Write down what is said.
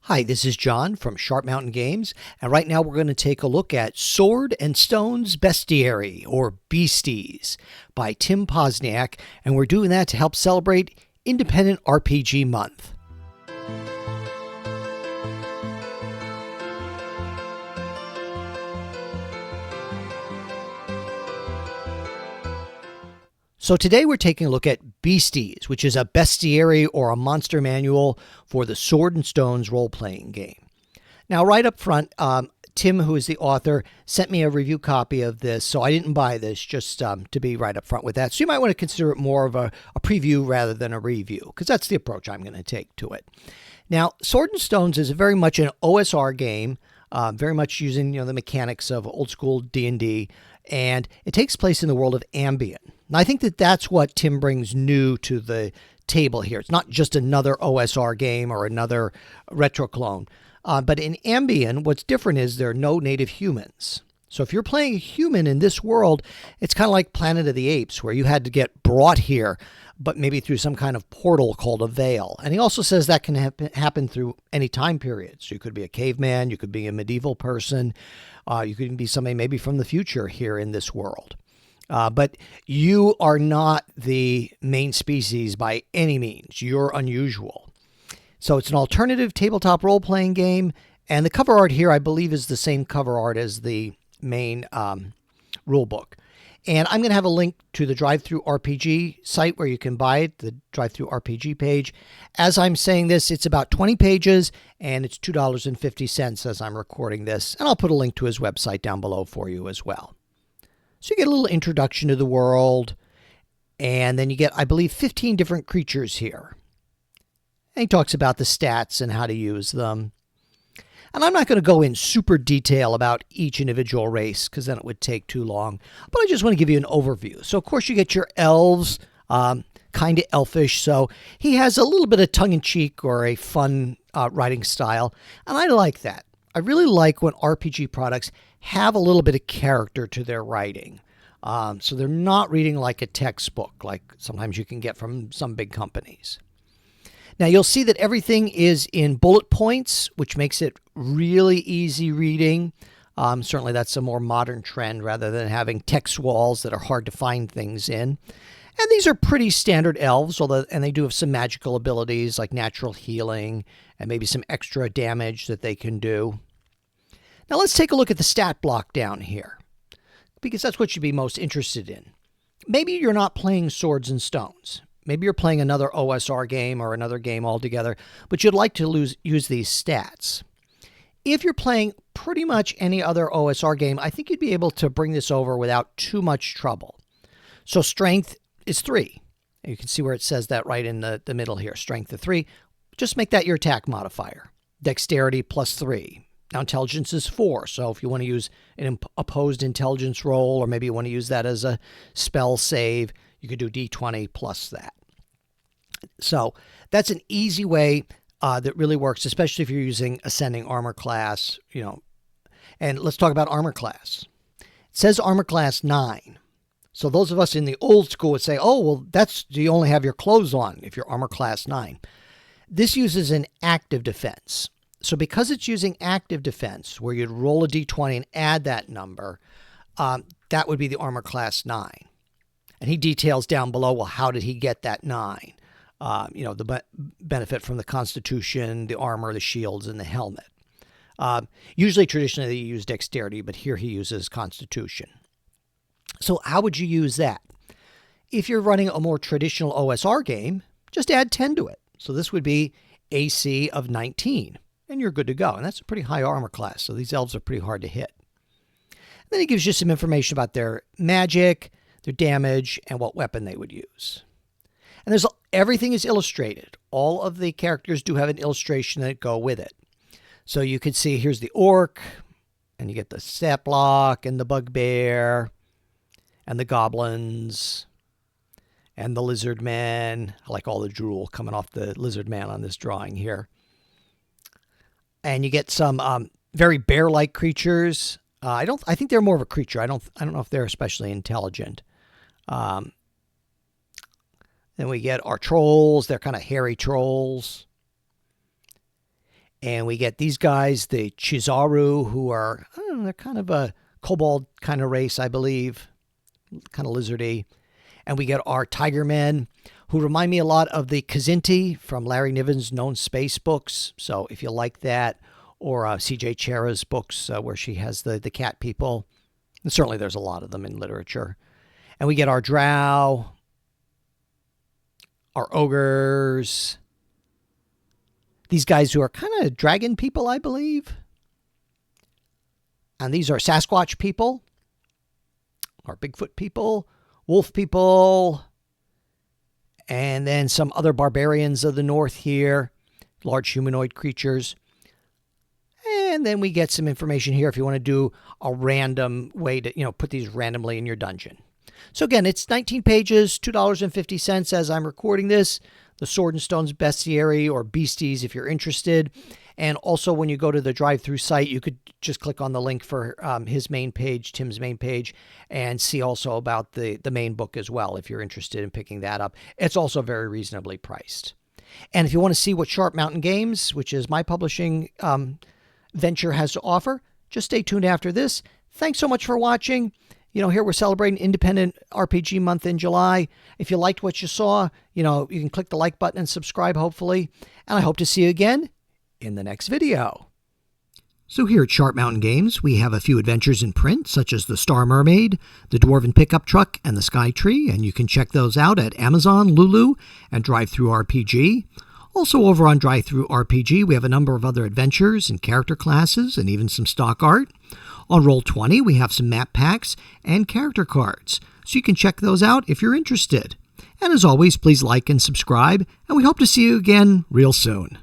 Hi, this is John from Sharp Mountain Games, and right now we're going to take a look at Swords-N-Stones Bestiary, or Beasties, by Tim Posniak, and we're doing that to help celebrate Independent RPG Month. So today we're taking a look at Beasties, which is a bestiary or a monster manual for the Sword and Stones role-playing game. Now, right up front, Tim, who is the author, sent me a review copy of this, so I didn't buy this, just to be right up front with that. So you might want to consider it more of a preview rather than a review, because that's the approach I'm going to take to it. Now, Sword and Stones is very much an OSR game, very much using the mechanics of old school D&D, and it takes place in the world of Ambien. And I think that that's what Tim brings new to the table here. It's not just another OSR game or another retro clone. But in Ambien, what's different is there are no native humans. So if you're playing a human in this world, it's kind of like Planet of the Apes, where you had to get brought here, but maybe through some kind of portal called a veil. And he also says that can happen through any time period. So you could be a caveman, you could be a medieval person, you could be somebody maybe from the future here in this world. But you are not the main species by any means. You're unusual. So it's an alternative tabletop role-playing game. And the cover art here, I believe, is the same cover art as the main rule book. And I'm going to have a link to the DRIVETHRURPG site where you can buy it, the DRIVETHRURPG page. As I'm saying this, it's about 20 pages, and it's $2.50 as I'm recording this. And I'll put a link to his website down below for you as well. So you get a little introduction to the world, and then you get, I believe, 15 different creatures here. And he talks about the stats and how to use them. And I'm not going to go in super detail about each individual race, because then it would take too long. But I just want to give you an overview. So, of course, you get your elves, kind of elfish. So he has a little bit of tongue-in-cheek or a fun writing style. And I like that. I really like when RPG products have a little bit of character to their writing. So they're not reading like a textbook, like sometimes you can get from some big companies. Now you'll see that everything is in bullet points, which makes it really easy reading. Certainly that's a more modern trend rather than having text walls that are hard to find things in. And these are pretty standard elves, and they do have some magical abilities like natural healing and maybe some extra damage that they can do. Now let's take a look at the stat block down here, because that's what you'd be most interested in. Maybe you're not playing Swords and Stones. Maybe you're playing another OSR game or another game altogether, but you'd like to use these stats. If you're playing pretty much any other OSR game, I think you'd be able to bring this over without too much trouble. So strength is 3. You can see where it says that right in the middle here, strength of 3. Just make that your attack modifier. Dexterity plus 3. Now, intelligence is 4, so if you want to use an opposed intelligence roll, or maybe you want to use that as a spell save, you could do D20 plus that. So that's an easy way that really works, especially if you're using ascending armor class, And let's talk about armor class. It says armor class 9. So those of us in the old school would say, oh, well, you only have your clothes on if you're armor class 9. This uses an active defense. So because it's using active defense, where you'd roll a D20 and add that number, that would be the armor class 9. And he details down below, well, how did he get that 9? The benefit from the constitution, the armor, the shields, and the helmet. Usually, traditionally, they use dexterity, but here he uses constitution. So how would you use that? If you're running a more traditional OSR game, just add 10 to it. So this would be AC of 19. And you're good to go. And that's a pretty high armor class, so these elves are pretty hard to hit. And then he gives you some information about their magic, their damage, and what weapon they would use. And everything is illustrated. All of the characters do have an illustration that go with it. So you can see here's the orc, and you get the stat block, and the bugbear, and the goblins, and the lizard man. I like all the drool coming off the lizard man on this drawing here. And you get some very bear-like creatures. I think they're more of a creature. I don't know if they're especially intelligent. Then we get our trolls. They're kind of hairy trolls. And we get these guys, the Chizaru, who are, I don't know, they're kind of a kobold kind of race, I believe, kind of lizardy. And we get our Tiger Men, who remind me a lot of the Kzinti from Larry Niven's Known Space books. So if you like that, or C.J. Chera's books where she has the cat people, and certainly there's a lot of them in literature. And we get our Drow, our Ogres, these guys who are kind of dragon people, I believe. And these are Sasquatch people, our Bigfoot people, wolf people, and then some other barbarians of the north here, large humanoid creatures. And then we get some information here if you want to do a random way to, put these randomly in your dungeon. So again, it's 19 pages, $2.50 as I'm recording this. The Swords-N-Stones Bestiary or Beasties if you're interested. And also when you go to the drive-thru site, you could just click on the link for his main page, Tim's main page, and see also about the main book as well if you're interested in picking that up. It's also very reasonably priced. And if you want to see what Sharp Mountain Games, which is my publishing venture, has to offer, just stay tuned after this. Thanks so much for watching. Here we're celebrating Independent RPG Month in July. If you liked what you saw, you can click the like button and subscribe, hopefully. And I hope to see you again in the next video. So here at Sharp Mountain Games, we have a few adventures in print, such as the Star Mermaid, the Dwarven Pickup Truck, and the Sky Tree, and you can check those out at Amazon, Lulu, and DriveThruRPG. Also over on DriveThruRPG, we have a number of other adventures and character classes, and even some stock art. On Roll20, we have some map packs and character cards, so you can check those out if you're interested. And as always, please like and subscribe, and we hope to see you again real soon.